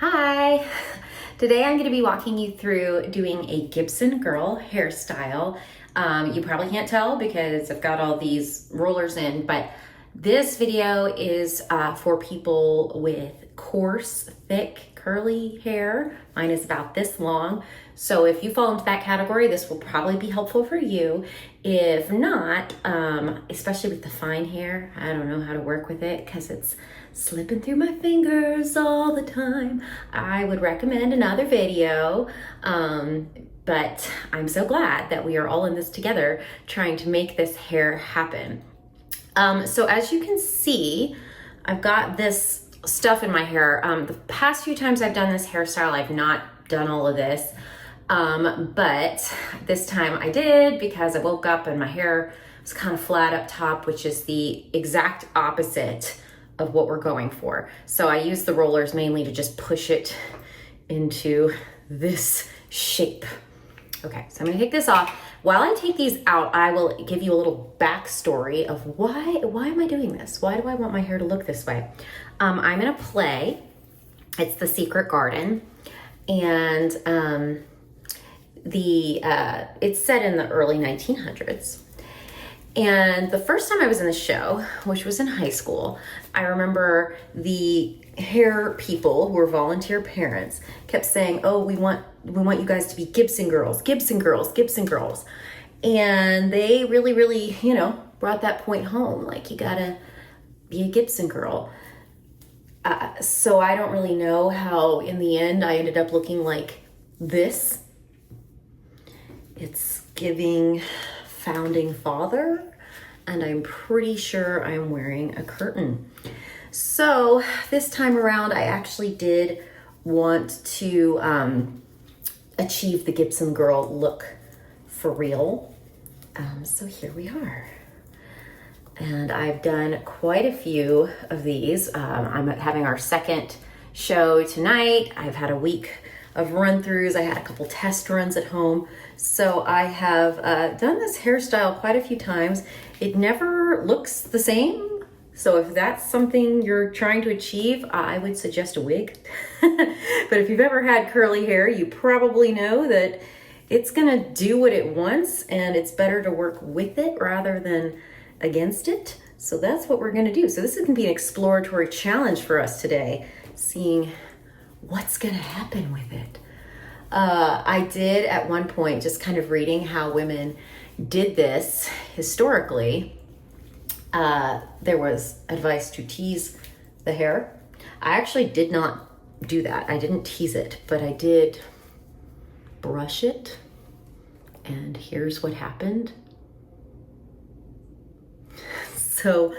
Hi! Today I'm going to be walking you through doing a Gibson Girl hairstyle. You probably can't tell because I've got all these rollers in, but this video is for people with coarse, thick, curly hair. Mine is about this long. So if you fall into that category, this will probably be helpful for you. If not, especially with the fine hair, I don't know how to work with it because it's slipping through my fingers all the time. I would recommend another video, but I'm so glad that we are all in this together trying to make this hair happen. So as you can see, I've got this stuff in my hair. The past few times I've done this hairstyle, I've not done all of this, but this time I did because I woke up and my hair was kind of flat up top, which is the exact opposite of what we're going for. So I use the rollers mainly to just push it into this shape. Okay, so I'm gonna take this off. While I take these out, I will give you a little backstory of why am I doing this? Why do I want my hair to look this way? I'm in a play. It's The Secret Garden, and it's set in the early 1900s. And the first time I was in the show, which was in high school, I remember the hair people who were volunteer parents kept saying, "Oh, we want you guys to be Gibson girls, Gibson girls, Gibson girls." And they really, brought that point home. Like, you gotta be a Gibson girl. So I don't really know how in the end I ended up looking like this. It's giving founding father, and I'm pretty sure I'm wearing a curtain. So this time around, I actually did want to achieve the Gibson Girl look for real. So here we are. And I've done quite a few of these. I'm having our second show tonight. I've had a week of run-throughs. I had a couple test runs at home. So I have done this hairstyle quite a few times. It never looks the same. So if that's something you're trying to achieve, I would suggest a wig. But if you've ever had curly hair, you probably know that it's gonna do what it wants, and it's better to work with it rather than against it. So that's what we're gonna do. So this is gonna be an exploratory challenge for us today, seeing what's gonna happen with it. I did at one point, just kind of reading how women did this historically, there was advice to tease the hair. I actually did not do that. I didn't tease it, but I did brush it, and here's what happened. So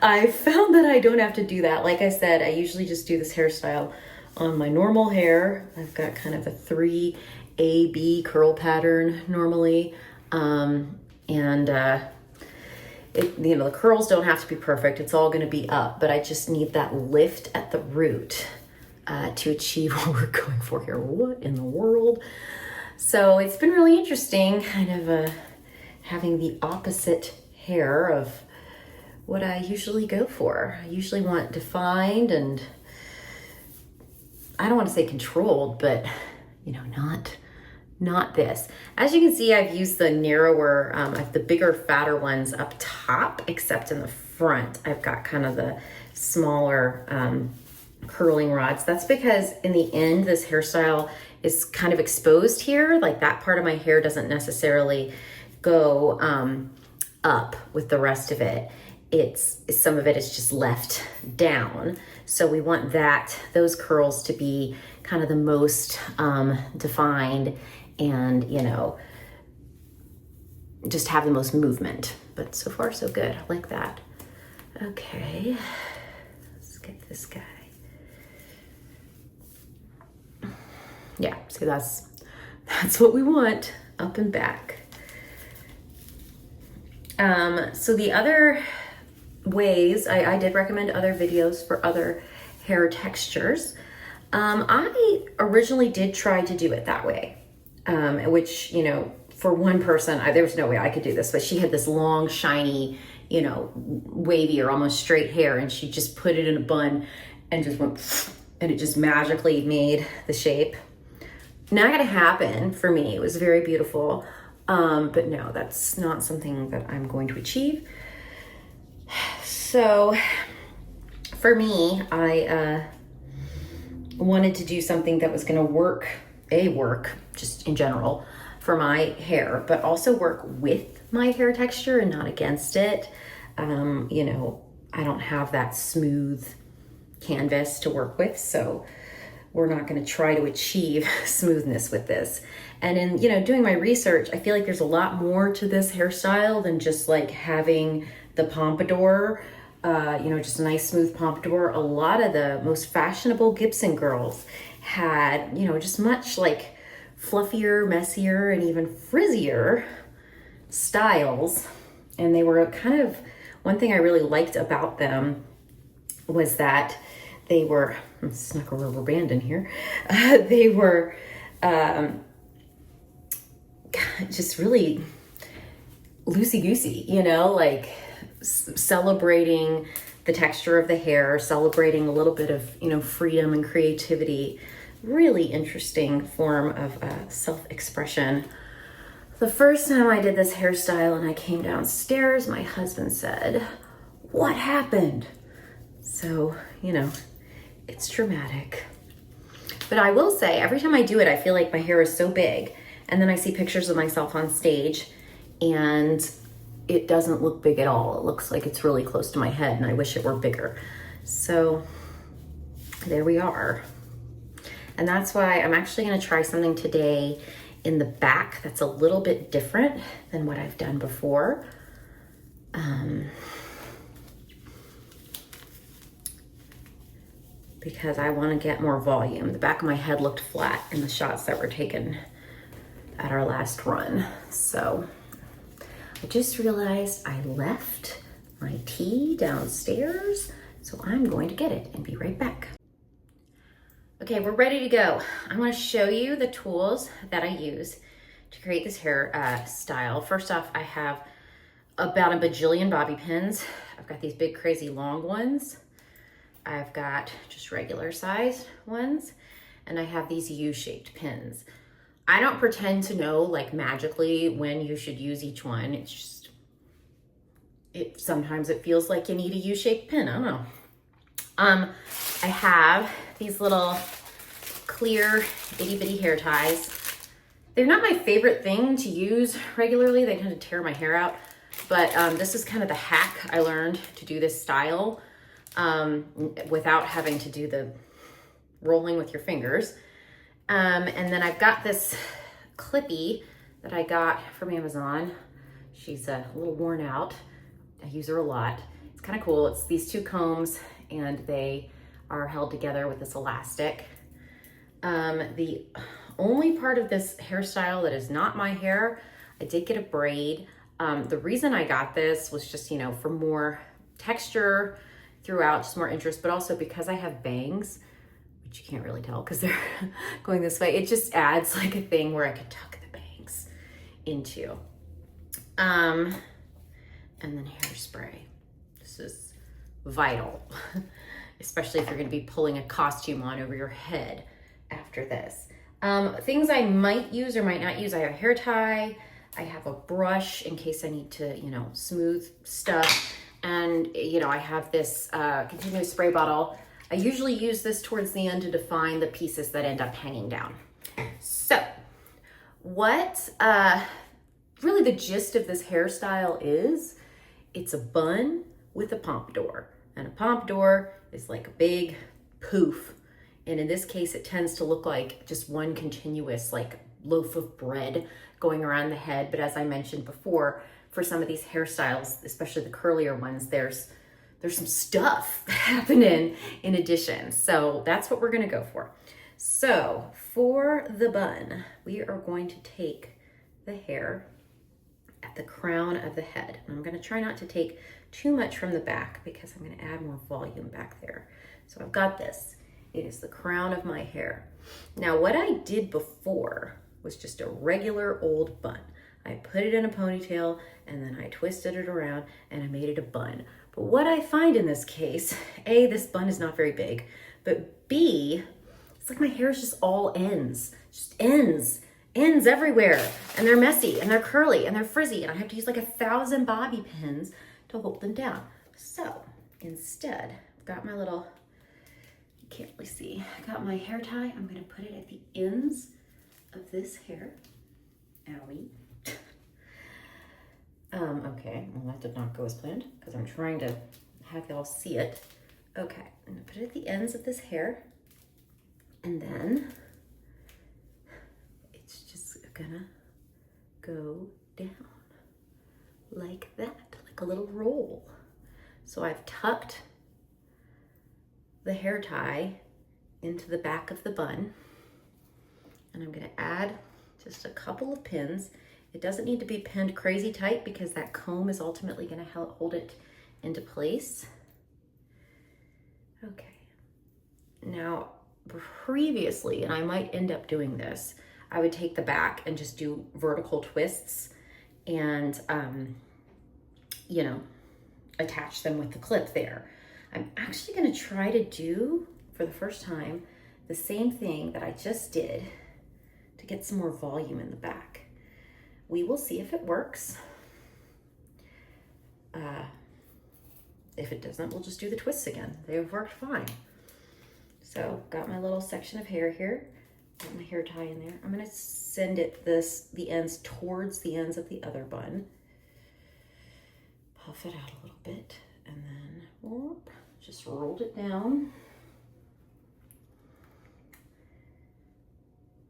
I found that I don't have to do that. Like I said, I usually just do this hairstyle on my normal hair. I've got kind of a 3AB curl pattern normally. The curls don't have to be perfect. It's all gonna be up, but I just need that lift at the root to achieve what we're going for here. What in the world? So it's been really interesting kind of having the opposite hair of what I usually go for. I usually want defined and, I don't want to say controlled, but not this. As you can see, I've used the narrower, the bigger, fatter ones up top, except in the front, I've got kind of the smaller curling rods. That's because in the end, this hairstyle is kind of exposed here. Like, that part of my hair doesn't necessarily go up with the rest of it. Some of it is just left down. So we want those curls to be kind of the most defined and, just have the most movement. But so far, so good. I like that. Okay, let's get this guy. Yeah, see, that's what we want, up and back. So the other ways, I did recommend other videos for other hair textures. I originally did try to do it that way, which, for one person, there was no way I could do this, but she had this long, shiny, wavy or almost straight hair, and she just put it in a bun and just went and it just magically made the shape. Not gonna happen for me. It was very beautiful, but no, that's not something that I'm going to achieve. So for me, I wanted to do something that was gonna work just in general for my hair, but also work with my hair texture and not against it. You know, I don't have that smooth canvas to work with, so we're not going to try to achieve smoothness with this. And in, you know, doing my research, I feel like there's a lot more to this hairstyle than just like having the pompadour, you know, just a nice smooth pompadour. A lot of the most fashionable Gibson girls had, you know, just much like fluffier, messier, and even frizzier styles. And they were kind of, one thing I really liked about them was that they were, I snuck a rubber band in here. They were just really loosey-goosey, you know, like celebrating the texture of the hair, celebrating a little bit of, you know, freedom and creativity. Really interesting form of self-expression. The first time I did this hairstyle and I came downstairs, my husband said, "What happened?" So, you know, it's dramatic. But I will say, every time I do it, I feel like my hair is so big. And then I see pictures of myself on stage and it doesn't look big at all. It looks like it's really close to my head and I wish it were bigger. So there we are. And that's why I'm actually gonna try something today in the back that's a little bit different than what I've done before. Because I want to get more volume. The back of my head looked flat in the shots that were taken at our last run. So I just realized I left my tea downstairs, so I'm going to get it and be right back. Okay, we're ready to go. I want to show you the tools that I use to create this hair style. First off, I have about a bajillion bobby pins. I've got these big crazy long ones. I've got just regular sized ones, and I have these U-shaped pins. I don't pretend to know like magically when you should use each one. It's just, sometimes it feels like you need a U-shaped pin, I don't know. I have these little clear itty bitty hair ties. They're not my favorite thing to use regularly. They tend to tear my hair out, but this is kind of the hack I learned to do this style. Without having to do the rolling with your fingers. And then I've got this clippy that I got from Amazon. She's a little worn out. I use her a lot. It's kind of cool. It's these two combs and they are held together with this elastic. The only part of this hairstyle that is not my hair, I did get a braid. The reason I got this was just, you know, for more texture throughout, just more interest, but also because I have bangs, which you can't really tell because they're going this way. It just adds like a thing where I could tuck the bangs into. And then hairspray. This is vital, especially if you're gonna be pulling a costume on over your head after this. Things I might use or might not use. I have a hair tie. I have a brush in case I need to, you know, smooth stuff. And, you know, I have this continuous spray bottle. I usually use this towards the end to define the pieces that end up hanging down. So what really the gist of this hairstyle is, it's a bun with a pompadour. And a pompadour is like a big poof. And in this case, it tends to look like just one continuous like loaf of bread going around the head. But as I mentioned before, for some of these hairstyles, especially the curlier ones, there's some stuff happening in addition. So that's what we're gonna go for. So for the bun, we are going to take the hair at the crown of the head. And I'm gonna try not to take too much from the back because I'm gonna add more volume back there. So I've got this. It is the crown of my hair. Now what I did before was just a regular old bun. I put it in a ponytail and then I twisted it around and I made it a bun. But what I find in this case, A, this bun is not very big, But B, it's like my hair is just all ends, ends everywhere. And they're messy and they're curly and they're frizzy. And I have to use like 1,000 bobby pins to hold them down. So instead, I've got my little, you can't really see, I got my hair tie. I'm gonna put it at the ends of this hair. Owie. Okay, well that did not go as planned because I'm trying to have y'all see it. Okay, I'm gonna put it at the ends of this hair, and then it's just gonna go down like that, like a little roll. So I've tucked the hair tie into the back of the bun, and I'm gonna add just a couple of pins. It doesn't need to be pinned crazy tight because that comb is ultimately gonna help hold it into place. Okay, now previously, and I might end up doing this, I would take the back and just do vertical twists and, you know, attach them with the clip there. I'm actually gonna try to do, for the first time, the same thing that I just did to get some more volume in the back. We will see if it works. If it doesn't, we'll just do the twists again. They've worked fine. So got my little section of hair here, got my hair tie in there. I'm gonna send it the ends towards the ends of the other bun. Puff it out a little bit, and then whoop, just rolled it down.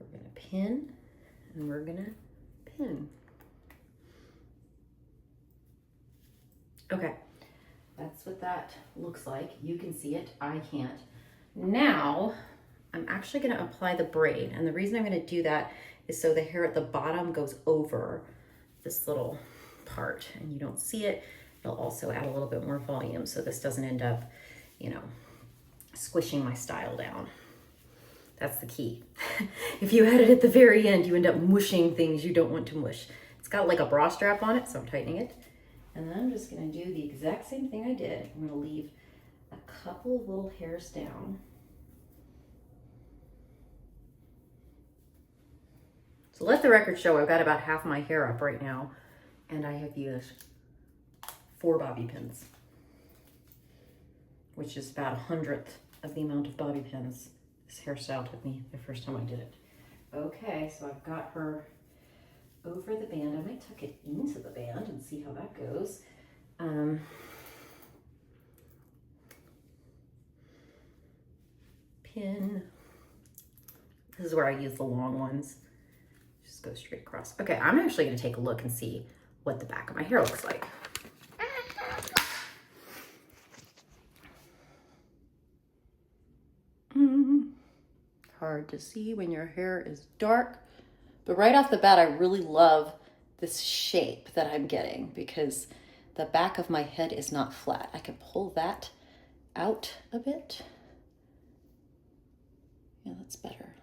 We're gonna pin, and we're gonna pin. Okay, that's what that looks like. You can see it, I can't. Now, I'm actually gonna apply the braid, and the reason I'm gonna do that is so the hair at the bottom goes over this little part, and you don't see it. It'll also add a little bit more volume, so this doesn't end up, you know, squishing my style down. That's the key. If you add it at the very end, you end up mushing things you don't want to mush. It's got like a bra strap on it, so I'm tightening it. And then I'm just gonna do the exact same thing I did. I'm gonna leave a couple of little hairs down. So let the record show I've got about half my hair up right now, and I have used 4 bobby pins, which is about 1/100th of the amount of bobby pins this hairstyle took me the first time I did it. Okay, so I've got her over the band. I might tuck it into the band and see how that goes. Pin. This is where I use the long ones. Just go straight across. Okay, I'm actually gonna take a look and see what the back of my hair looks like. Hard to see when your hair is dark, but right off the bat, I really love this shape that I'm getting because the back of my head is not flat. I can pull that out a bit. Yeah, that's better.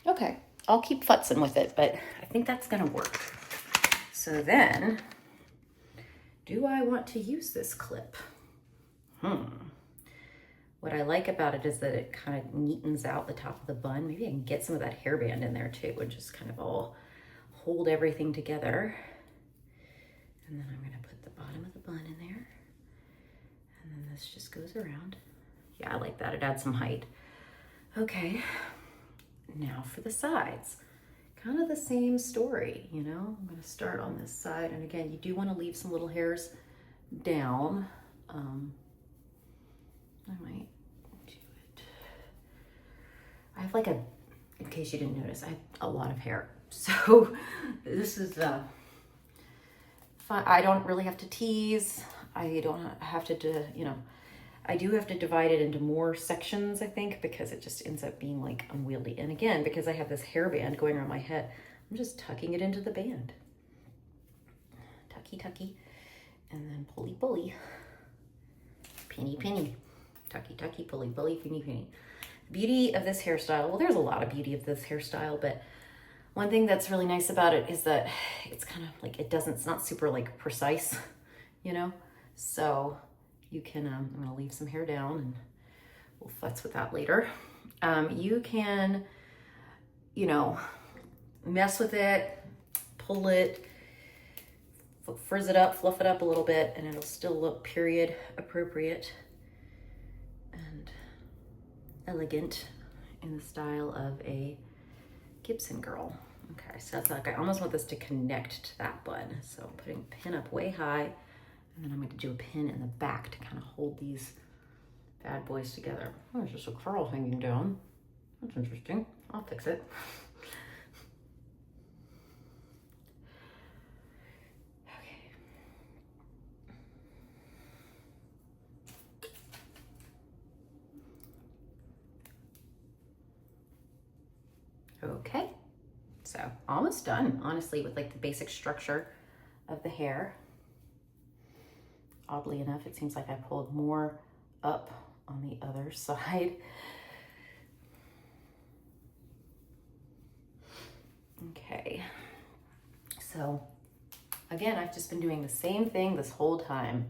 Okay, I'll keep futzing with it, but I think that's gonna work. So then, do I want to use this clip? What I like about it is that it kind of neatens out the top of the bun. Maybe I can get some of that hairband in there too and just kind of all hold everything together. And then I'm gonna put the bottom of the bun in there. And then this just goes around. Yeah, I like that, it adds some height. Okay, now for the sides. Kind of the same story, you know? I'm gonna start on this side. And again, you do wanna leave some little hairs down. I might do it. I have like in case you didn't notice, I have a lot of hair. So this is, I don't really have to tease. I don't have to, you know, I do have to divide it into more sections, I think, because it just ends up being like unwieldy. And again, because I have this hairband going around my head, I'm just tucking it into the band. Tucky, tucky, and then pulley, pulley. Pinny, pinny. Tucky, tucky, pulley, pulley, pinny, pinny. The beauty of this hairstyle, well, there's a lot of beauty of this hairstyle, but one thing that's really nice about it is that it's kind of like, it's not super like precise, you know? So you can, I'm gonna leave some hair down and we'll futz with that later. You can, you know, mess with it, pull it, frizz it up, fluff it up a little bit, and it'll still look period appropriate and elegant in the style of a Gibson Girl. Okay, so it's like I almost want this to connect to that bun. So I'm putting a pin up way high, and then I'm going to do a pin in the back to kind of hold these bad boys together. Oh, there's just a curl hanging down. That's interesting. I'll fix it. Okay, so almost done, honestly, with like the basic structure of the hair. Oddly enough, it seems like I pulled more up on the other side. Okay, so again, I've just been doing the same thing this whole time.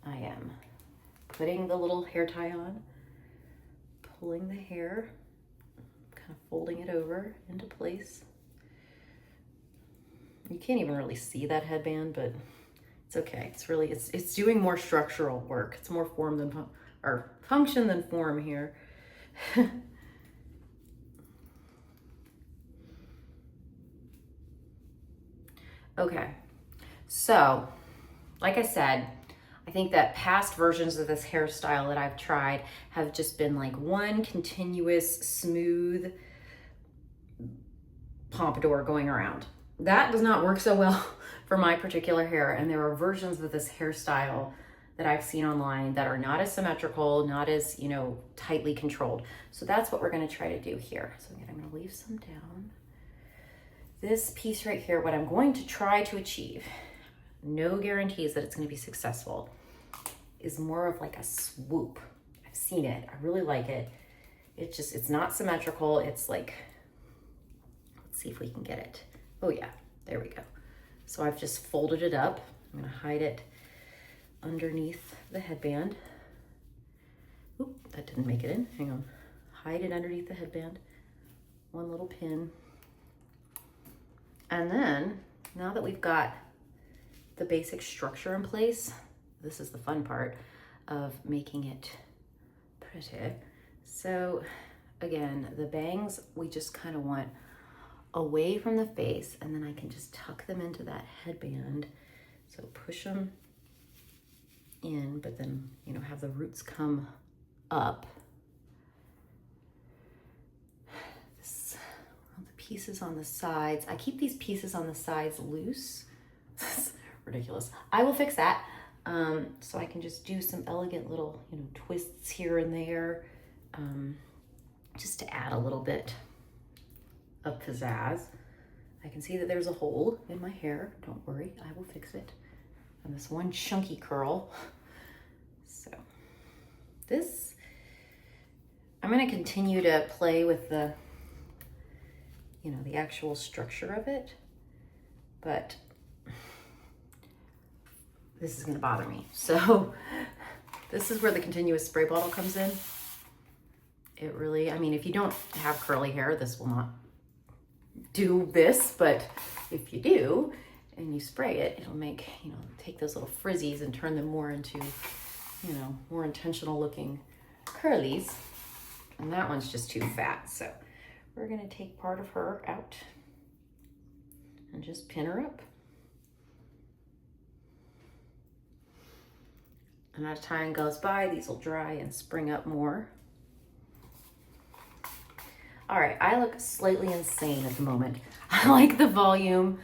I am putting the little hair tie on, pulling the hair, kind of folding it over into place. You can't even really see that headband, but it's okay. It's really, it's doing more structural work. It's more form than, or function than form here. Okay, so like I said, I think that past versions of this hairstyle that I've tried have just been like one continuous smooth pompadour going around. That does not work so well for my particular hair, and there are versions of this hairstyle that I've seen online that are not as symmetrical, not as, you know, tightly controlled. So that's what we're gonna try to do here. So again, I'm gonna leave some down. This piece right here, what I'm going to try to achieve, no guarantees that it's going to be successful, is more of like a swoop. I've seen it. I really like it. It's not symmetrical. It's like, let's see if we can get it. Oh yeah, there we go. So I've just folded it up. I'm going to hide it underneath the headband. Oop, that didn't make it in. Hang on. Hide it underneath the headband. One little pin. And then, now that we've got the basic structure in place, this is the fun part of making it pretty. So again, the bangs, we just kind of want away from the face, and then I can just tuck them into that headband. So push them in, but then, you know, have the roots come up. Pieces on the sides. I keep these pieces on the sides loose. That's ridiculous. I will fix that. So I can just do some elegant little, you know, twists here and there, just to add a little bit of pizzazz. I can see that there's a hole in my hair. Don't worry, I will fix it. And this one chunky curl. So this, I'm going to continue to play with the, you know, the actual structure of it, but this is gonna bother me. So this is where the continuous spray bottle comes in. It really, I mean, if you don't have curly hair, this will not do this, but if you do, and you spray it, it'll make, you know, take those little frizzies and turn them more into, you know, more intentional looking curlies. And that one's just too fat, so we're gonna take part of her out and just pin her up. And as time goes by, these will dry and spring up more. All right, I look slightly insane at the moment. I like the volume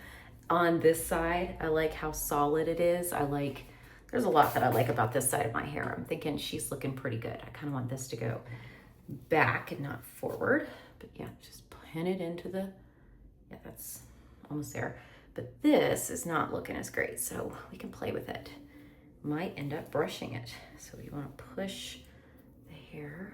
on this side. I like how solid it is. There's a lot that I like about this side of my hair. I'm thinking she's looking pretty good. I kind of want this to go back and not forward. But yeah, just pin it into the, yeah, that's almost there. But this is not looking as great, so we can play with it. Might end up brushing it. So you want to push the hair.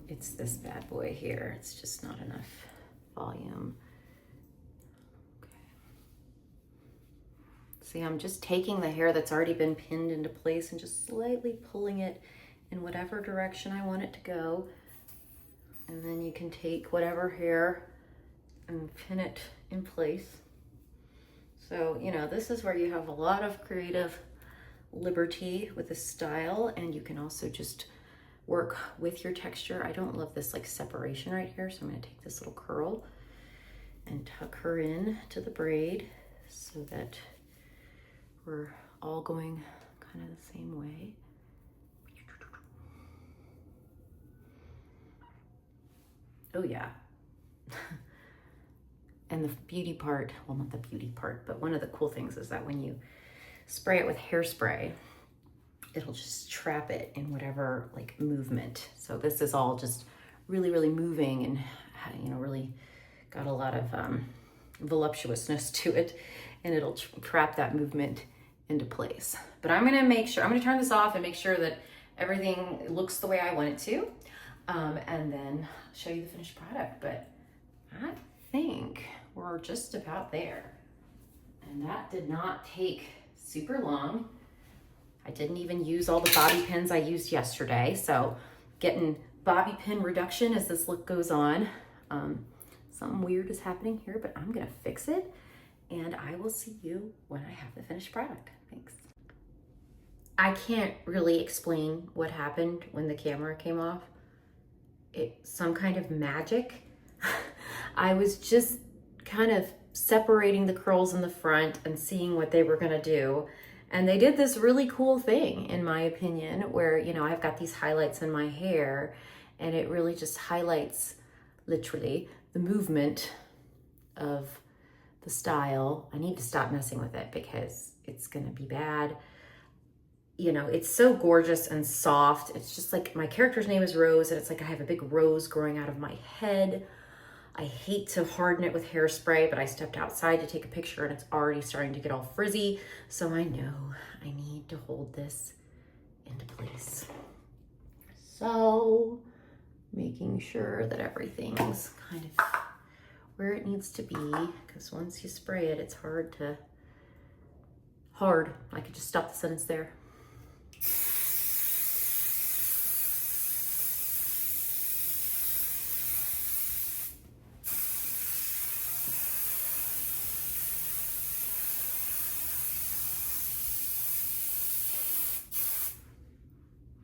It's this bad boy here. It's just not enough volume. Okay. See, I'm just taking the hair that's already been pinned into place and just slightly pulling it in whatever direction I want it to go. And then you can take whatever hair and pin it in place. So, you know, this is where you have a lot of creative liberty with the style, and you can also just work with your texture. I don't love this like separation right here, so I'm gonna take this little curl and tuck her in to the braid so that we're all going kind of the same way. Oh yeah. And the beauty part, well, not the beauty part, but one of the cool things is that when you spray it with hairspray, it'll just trap it in whatever like movement. So this is all just really, really moving and, you know, really got a lot of voluptuousness to it, and it'll trap that movement into place. But I'm gonna make sure, I'm gonna turn this off and make sure that everything looks the way I want it to, and then show you the finished product. But I think we're just about there. And that did not take super long. I didn't even use all the bobby pins I used yesterday. So getting bobby pin reduction as this look goes on. Something weird is happening here, but I'm gonna fix it, and I will see you when I have the finished product. Thanks. I can't really explain what happened when the camera came off. It's some kind of magic. I was just kind of separating the curls in the front and seeing what they were gonna do. And they did this really cool thing, in my opinion, where, you know, I've got these highlights in my hair, and it really just highlights, literally, the movement of the style. I need to stop messing with it because it's gonna be bad. You know, it's so gorgeous and soft. It's just like, my character's name is Rose, and it's like I have a big rose growing out of my head. I hate to harden it with hairspray, but I stepped outside to take a picture and it's already starting to get all frizzy. So I know I need to hold this into place. So making sure that everything's kind of where it needs to be, because once you spray it, it's hard. I could just stop the sentence there.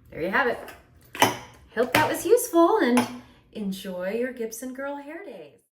There you have it. Hope that was useful, and enjoy your Gibson Girl hair days.